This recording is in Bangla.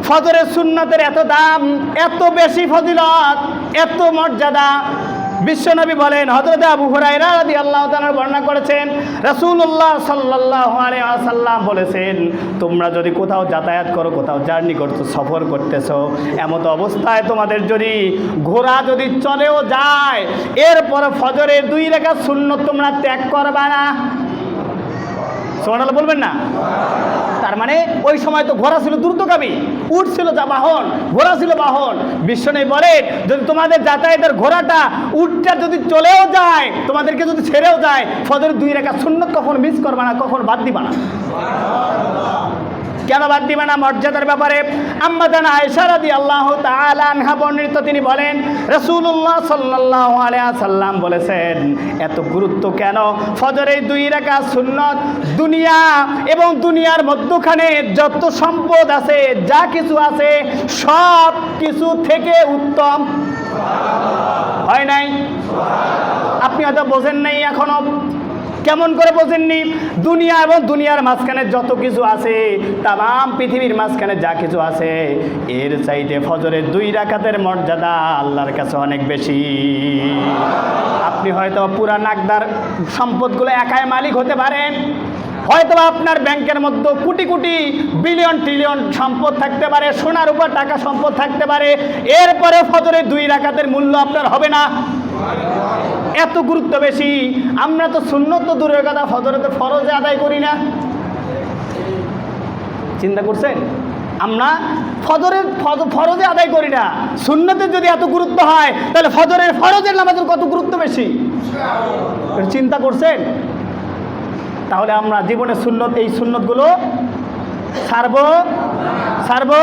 ফজরের সুন্নতের এত দাম, এত বেশি ফজিলত, এত মর্যাদা। বিশ্বনবী বলেন, হযরত আবু হুরায়রা রাদিয়াল্লাহু তাআলা বর্ণনা করেছেন, রাসূলুল্লাহ সাল্লাল্লাহু আলাইহি ওয়াসাল্লাম বলেছেন, তোমরা যদি কোথাও যাতায়াত করো, কোথাও জার্নি করছো, সফর করতেছো, এমত অবস্থায় তোমাদের যদি ঘোড়া যদি চলেও যায়, এরপর ফজরের 2 রাকাত সুন্নত তোমরা ত্যাগ করবা না। সুবহানাল্লাহ বলবেন না? তার মানে ওই সময় তো ঘোড়া ছিল দ্রুতগামী, উট ছিল যা বাহন, ঘোড়া ছিল বাহন। বিশ্বনবী বলেন, যদি তোমাদের যাতায়াতের ঘোড়াটা, উটটা যদি চলেও যায়, তোমাদেরকে যদি ছেড়েও যায়, ফজরের 2 রাকাত সুন্নত কখনো মিস করবা না, কখনো বাদ দিবা না। কেন বাদ দিবে না? মর্যাদার ব্যাপারে আম্মা জানা আয়েশা রাদিয়াল্লাহু তাআলা আনহা বর্ণিত, তিনি বলেন, রাসূলুল্লাহ সাল্লাল্লাহু আলাইহি ওয়াসাল্লাম বলেছেন, এত গুরুত্ব কেন ফজরের 2 রাকাত সুন্নত? দুনিয়া এবং দুনিয়ার মধ্যখানে যত সম্পদ আছে, যা কিছু আছে, সব কিছু থেকে উত্তম। হয় নাই? আপনি হয়তো বোঝেন নাই এখনো। কেমন করে বোঝেননি? দুনিয়া এবং দুনিয়ার মাঝখানে যত কিছু আছে, তাম পৃথিবীর মাঝখানে যা কিছু আছে, এর চাইতে ফজরের 2 রাকাতের মর্যাদা আল্লাহর কাছে অনেক বেশি। আপনি হয়তো পুরা নাকদার সম্পদগুলো একাই মালিক হতে পারেন, হয়তো আপনার ব্যাংকের মধ্যে কোটি কোটি বিলিয়ন ট্রিলিয়ন সম্পদ থাকতে পারে, সোনার উপর টাকা সম্পদ থাকতে পারে, এরপরে ফজরের 2 রাকাতের মূল্য আপনার হবে না। এত গুরুত্ব বেশি। আমরা তো সুন্নত তো দূরের কথা, ফজরেতে ফরজে আদায় করি না। চিন্তা করছেন? আমরা ফজরের ফরজে আদায় করি না। সুন্নতের যদি এত গুরুত্ব হয়, তাহলে ফরজের নামাজের কত গুরুত্ব বেশি। চিন্তা করছেন? তাহলে আমরা জীবনে সুন্নত, এই সুন্নতগুলো ছাড়বো